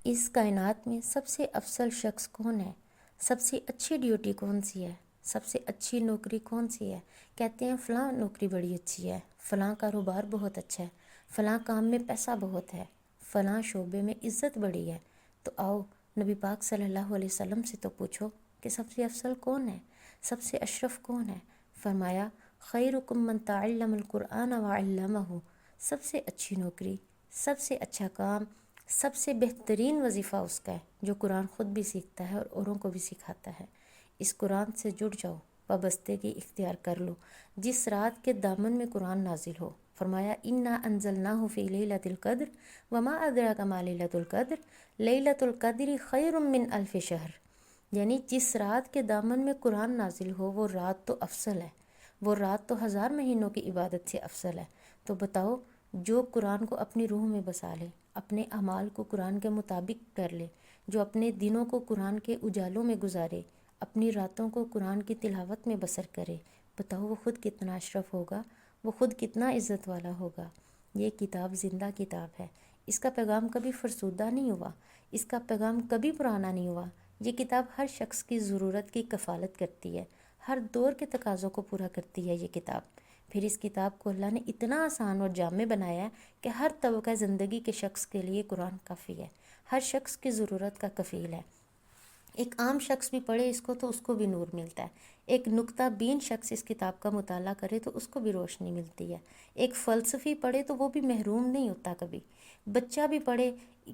اس کائنات میں سب سے افضل شخص کون ہے، سب سے اچھی ڈیوٹی کون سی ہے، سب سے اچھی نوکری کون سی ہے؟ کہتے ہیں فلاں نوکری بڑی اچھی ہے، فلاں کاروبار بہت اچھا ہے، فلاں کام میں پیسہ بہت ہے، فلاں شعبے میں عزت بڑی ہے۔ تو آؤ نبی پاک صلی اللہ علیہ وسلم سے تو پوچھو کہ سب سے افضل کون ہے، سب سے اشرف کون ہے؟ فرمایا خیرکم من تعلم القرآن وعلمہ، سب سے اچھی نوکری، سب سے اچھا کام، سب سے بہترین وظیفہ اس کا ہے جو قرآن خود بھی سیکھتا ہے اور اوروں کو بھی سکھاتا ہے۔ اس قرآن سے جڑ جاؤ، وابستگی اختیار کر لو جس رات کے دامن میں قرآن نازل ہو۔ فرمایا انا انزلناہ فی لیلۃ القدر وما ادراک ما لیلۃ القدر لیلۃ القدر خیر من الف شہر، یعنی جس رات کے دامن میں قرآن نازل ہو وہ رات تو افضل ہے، وہ رات تو 1000 مہینوں کی عبادت سے افضل ہے۔ تو بتاؤ، جو قرآن کو اپنی روح میں بسا لے، اپنے اعمال کو قرآن کے مطابق کر لے، جو اپنے دنوں کو قرآن کے اجالوں میں گزارے، اپنی راتوں کو قرآن کی تلاوت میں بسر کرے، بتاؤ وہ خود کتنا اشرف ہوگا، وہ خود کتنا عزت والا ہوگا۔ یہ کتاب زندہ کتاب ہے، اس کا پیغام کبھی فرسودہ نہیں ہوا، اس کا پیغام کبھی پرانا نہیں ہوا۔ یہ کتاب ہر شخص کی ضرورت کی کفالت کرتی ہے، ہر دور کے تقاضوں کو پورا کرتی ہے یہ کتاب۔ پھر اس کتاب کو اللہ نے اتنا آسان اور جامع بنایا ہے کہ ہر طبقہ زندگی کے شخص کے لیے قرآن کافی ہے، ہر شخص کی ضرورت کا کفیل ہے۔ ایک عام شخص بھی پڑھے اس کو تو اس کو بھی نور ملتا ہے، ایک نکتہ بین شخص اس کتاب کا مطالعہ کرے تو اس کو بھی روشنی ملتی ہے، ایک فلسفی پڑھے تو وہ بھی محروم نہیں ہوتا کبھی، بچہ بھی پڑھے۔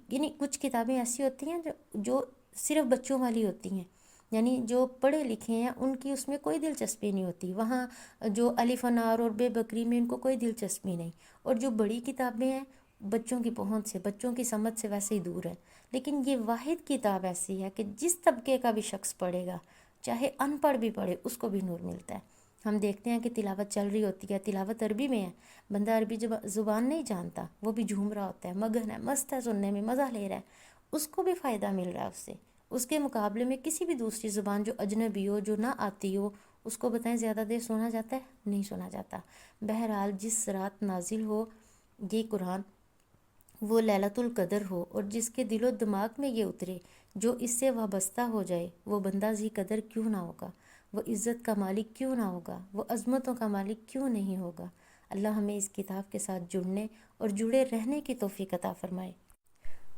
یعنی کچھ کتابیں ایسی ہوتی ہیں جو صرف بچوں والی ہوتی ہیں، یعنی جو پڑھے لکھے ہیں ان کی اس میں کوئی دلچسپی نہیں ہوتی، وہاں جو الف انار اور بے بکری میں ان کو کوئی دلچسپی نہیں، اور جو بڑی کتابیں ہیں بچوں کی پہنچ سے، بچوں کی سمجھ سے ویسے ہی دور ہے۔ لیکن یہ واحد کتاب ایسی ہے کہ جس طبقے کا بھی شخص پڑھے گا، چاہے ان پڑھ بھی پڑھے، اس کو بھی نور ملتا ہے۔ ہم دیکھتے ہیں کہ تلاوت چل رہی ہوتی ہے، تلاوت عربی میں ہے، بندہ عربی زبان نہیں جانتا، وہ بھی جھوم رہا ہوتا ہے، مگن ہے، مست ہے، سننے میں مزہ لے رہا ہے، اس کو بھی فائدہ مل رہا ہے اس سے۔ اس کے مقابلے میں کسی بھی دوسری زبان جو اجنبی ہو، جو نہ آتی ہو، اس کو بتائیں زیادہ دیر سنا جاتا ہے؟ نہیں سنا جاتا۔ بہرحال جس رات نازل ہو یہ قرآن، وہ لیلۃ القدر ہو، اور جس کے دل و دماغ میں یہ اترے، جو اس سے وابستہ ہو جائے، وہ بندہ ذی قدر کیوں نہ ہوگا، وہ عزت کا مالک کیوں نہ ہوگا، وہ عظمتوں کا مالک کیوں نہیں ہوگا۔ اللہ ہمیں اس کتاب کے ساتھ جڑنے اور جڑے رہنے کی توفیق عطا فرمائے۔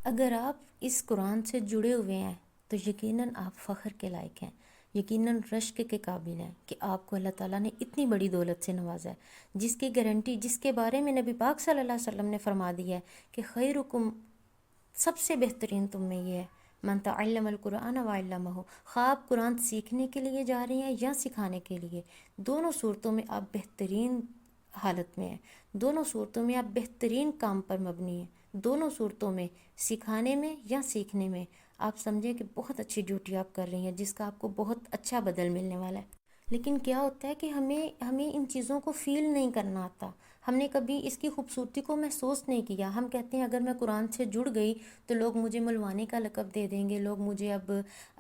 اگر آپ اس قرآن سے جڑے ہوئے ہیں تو یقیناً آپ فخر کے لائق ہیں، یقیناً رشک کے قابل ہیں کہ آپ کو اللہ تعالیٰ نے اتنی بڑی دولت سے نوازا ہے، جس کی گارنٹی، جس کے بارے میں نبی پاک صلی اللہ علیہ وسلم نے فرما دیا ہے کہ خیرکم، سب سے بہترین تم میں یہ ہے، من تعلم القرآن وعلمہ، خواہ آپ قرآن سیکھنے کے لیے جا رہے ہیں یا سکھانے کے لیے، دونوں صورتوں میں آپ بہترین حالت میں ہیں، دونوں صورتوں میں آپ بہترین کام پر مبنی ہیں، دونوں صورتوں میں سکھانے میں یا سیکھنے میں آپ سمجھیں کہ بہت اچھی ڈیوٹی آپ کر رہی ہیں، جس کا آپ کو بہت اچھا بدل ملنے والا ہے۔ لیکن کیا ہوتا ہے کہ ہمیں ان چیزوں کو فیل نہیں کرنا آتا، ہم نے کبھی اس کی خوبصورتی کو محسوس نہیں کیا۔ ہم کہتے ہیں اگر میں قرآن سے جڑ گئی تو لوگ مجھے ملوانے کا لقب دے دیں گے، لوگ مجھے اب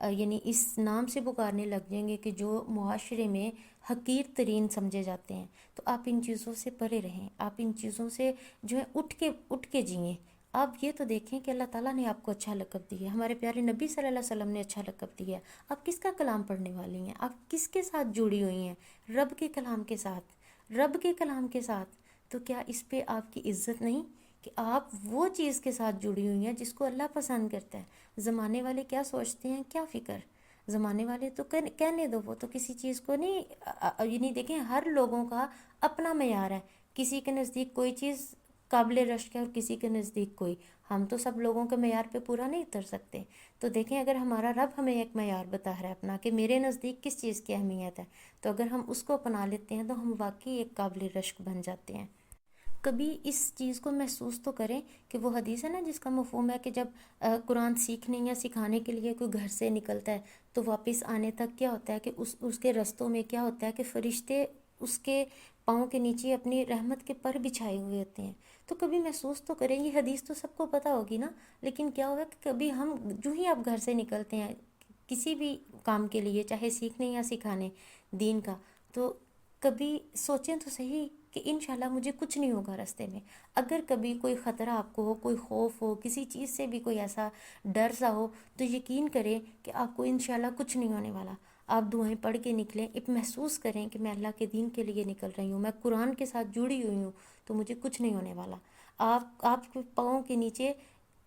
یعنی اس نام سے پکارنے لگ جائیں گے کہ جو معاشرے میں حقیر ترین سمجھے جاتے ہیں۔ تو آپ ان چیزوں سے پرے رہیں، آپ ان چیزوں سے جو ہے اٹھ کے جئیں۔ آپ یہ تو دیکھیں کہ اللہ تعالیٰ نے آپ کو اچھا لقب دیا ہے، ہمارے پیارے نبی صلی اللہ علیہ وسلم نے اچھا لقب دیا ہے۔ آپ کس کا کلام پڑھنے والی ہیں؟ آپ کس کے ساتھ جڑی ہوئی ہیں؟ رب کے کلام کے ساتھ، رب کے کلام کے ساتھ۔ تو کیا اس پہ آپ کی عزت نہیں کہ آپ وہ چیز کے ساتھ جڑی ہوئی ہیں جس کو اللہ پسند کرتا ہے؟ زمانے والے کیا سوچتے ہیں، کیا فکر، زمانے والے تو کہنے دو، وہ تو کسی چیز کو نہیں یعنی دیکھیں ہر لوگوں کا اپنا معیار ہے، کسی کے نزدیک کوئی چیز قابل رشک ہے اور کسی کے نزدیک کوئی، ہم تو سب لوگوں کے معیار پہ پورا نہیں اتر سکتے۔ تو دیکھیں اگر ہمارا رب ہمیں ایک معیار بتا رہا ہے اپنا کہ میرے نزدیک کس چیز کی اہمیت ہے، تو اگر ہم اس کو اپنا لیتے ہیں تو ہم واقعی ایک قابل رشک بن جاتے ہیں۔ کبھی اس چیز کو محسوس تو کریں کہ وہ حدیث ہے نا جس کا مفہوم ہے کہ جب قرآن سیکھنے یا سکھانے کے لیے کوئی گھر سے نکلتا ہے تو واپس آنے تک کیا ہوتا ہے کہ اس کے رستوں میں کیا ہوتا ہے کہ فرشتے اس کے پاؤں کے نیچے اپنی رحمت کے پر بچھائے ہوئے ہوتے ہیں۔ تو کبھی محسوس تو کریں، یہ حدیث تو سب کو پتہ ہوگی نا، لیکن کیا ہوا کہ کبھی ہم جو ہی آپ گھر سے نکلتے ہیں کسی بھی کام کے لیے، چاہے سیکھنے یا سکھانے دین کا، تو کبھی سوچیں تو صحیح کہ انشاءاللہ مجھے کچھ نہیں ہوگا راستے میں. اگر کبھی کوئی خطرہ آپ کو ہو، کوئی خوف ہو، کسی چیز سے بھی کوئی ایسا ڈر سا ہو، تو یقین کریں کہ آپ کو انشاءاللہ کچھ نہیں ہونے والا. آپ دعائیں پڑھ کے نکلیں، ایک محسوس کریں کہ میں اللہ کے دین کے لیے نکل رہی ہوں، میں قرآن کے ساتھ جڑی ہوئی ہوں، تو مجھے کچھ نہیں ہونے والا. آپ کے پاؤں کے نیچے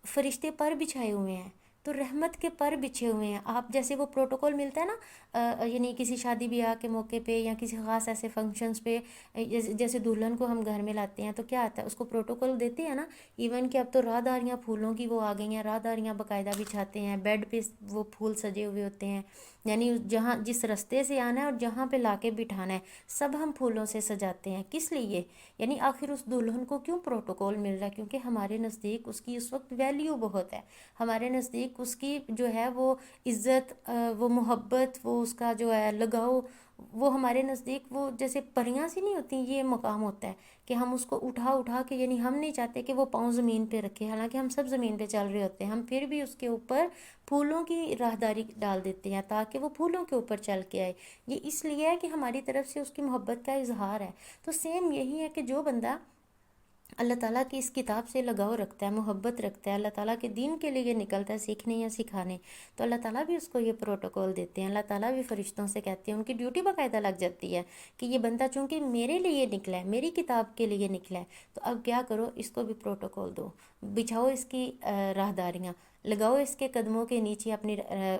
فرشتے پر بچھائے ہوئے ہیں، تو رحمت کے پر بچھے ہوئے ہیں. آپ جیسے وہ پروٹوکول ملتا ہے نا، یعنی کسی شادی بیاہ کے موقع پہ یا کسی خاص ایسے فنکشنز پہ، جیسے دلہن کو ہم گھر میں لاتے ہیں تو کیا آتا ہے، اس کو پروٹوکول دیتے ہیں نا. ایون کہ اب تو راہداریاں پھولوں کی وہ آ گئی ہیں، راہداریاں باقاعدہ بچھاتے ہیں، بیڈ پہ وہ پھول سجے ہوئے ہوتے ہیں، یعنی جہاں جس رستے سے آنا ہے اور جہاں پہ لا کے بٹھانا ہے سب ہم پھولوں سے سجاتے ہیں. کس لیے؟ یعنی آخر اس دلہن کو کیوں پروٹوکول مل رہا ہے؟ کیونکہ ہمارے نزدیک اس کی اس وقت ویلیو بہت ہے. ہمارے نزدیک اس کی جو ہے وہ عزت، وہ محبت، وہ اس کا جو ہے لگاؤ، وہ ہمارے نزدیک وہ جیسے پریاں سی نہیں ہوتی، یہ مقام ہوتا ہے کہ ہم اس کو اٹھا اٹھا کے، یعنی ہم نہیں چاہتے کہ وہ پاؤں زمین پہ رکھے، حالانکہ ہم سب زمین پہ چل رہے ہوتے ہیں، ہم پھر بھی اس کے اوپر پھولوں کی راہداری ڈال دیتے ہیں تاکہ وہ پھولوں کے اوپر چل کے آئے. یہ اس لیے ہے کہ ہماری طرف سے اس کی محبت کا اظہار ہے. تو سیم یہی ہے کہ جو بندہ اللہ تعالیٰ کی اس کتاب سے لگاؤ رکھتا ہے، محبت رکھتا ہے، اللہ تعالیٰ کے دین کے لیے نکلتا ہے سیکھنے یا سکھانے، تو اللہ تعالیٰ بھی اس کو یہ پروٹوکول دیتے ہیں. اللہ تعالیٰ بھی فرشتوں سے کہتے ہیں، ان کی ڈیوٹی باقاعدہ لگ جاتی ہے کہ یہ بندہ چونکہ میرے لیے نکلا ہے، میری کتاب کے لیے نکلا ہے، تو اب کیا کرو، اس کو بھی پروٹوکول دو، بچھاؤ اس کی راہداریاں، لگاؤ اس کے قدموں کے نیچے اپنی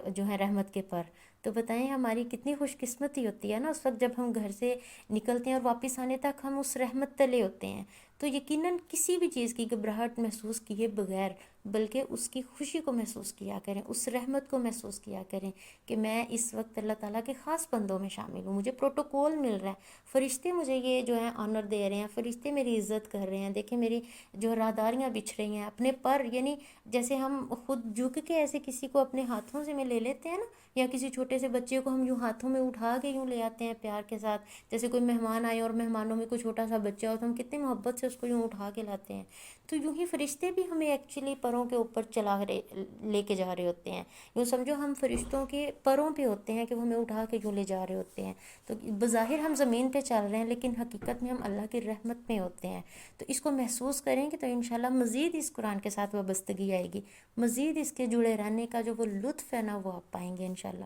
جو ہے رحمت کے پر. تو بتائیں ہماری کتنی خوش قسمتی ہوتی ہے نا اس وقت جب ہم گھر سے نکلتے ہیں اور واپس آنے تک ہم اس رحمت تلے ہوتے ہیں. تو یقیناً کسی بھی چیز کی گھبراہٹ محسوس کیے بغیر، بلکہ اس کی خوشی کو محسوس کیا کریں، اس رحمت کو محسوس کیا کریں کہ میں اس وقت اللہ تعالیٰ کے خاص بندوں میں شامل ہوں، مجھے پروٹوکول مل رہا ہے، فرشتے مجھے یہ جو ہے آنر دے رہے ہیں، فرشتے میری عزت کر رہے ہیں. دیکھیں میری جو راہداریاں بچھ رہی ہیں اپنے پر، یعنی جیسے ہم خود جھک کے ایسے کسی کو اپنے ہاتھوں سے میں لے لیتے ہیں نا، یا کسی چھوٹے سے بچے کو ہم یوں ہاتھوں میں اٹھا کے یوں لے آتے ہیں پیار کے ساتھ. جیسے کوئی مہمان آئے اور مہمانوں میں کوئی چھوٹا سا بچہ ہو تو ہم کتنے محبت سے اس کو یوں اٹھا کے لاتے ہیں. تو یوں ہی فرشتے بھی ہمیں ایکچولی پروں کے اوپر لے کے جا رہے ہوتے ہیں. یوں سمجھو ہم فرشتوں کے پروں پہ ہوتے ہیں کہ وہ ہمیں اٹھا کے یوں لے جا رہے ہوتے ہیں. تو بظاہر ہم زمین پہ چل رہے ہیں لیکن حقیقت میں ہم اللہ کی رحمت میں ہوتے ہیں. تو اس کو محسوس کریں کہ تو انشاءاللہ مزید اس قرآن کے ساتھ وابستگی آئے گی، مزید اس کے جڑے رہنے کا جو وہ لطف ہے نا وہ آپ پائیں گے انشاءاللہ.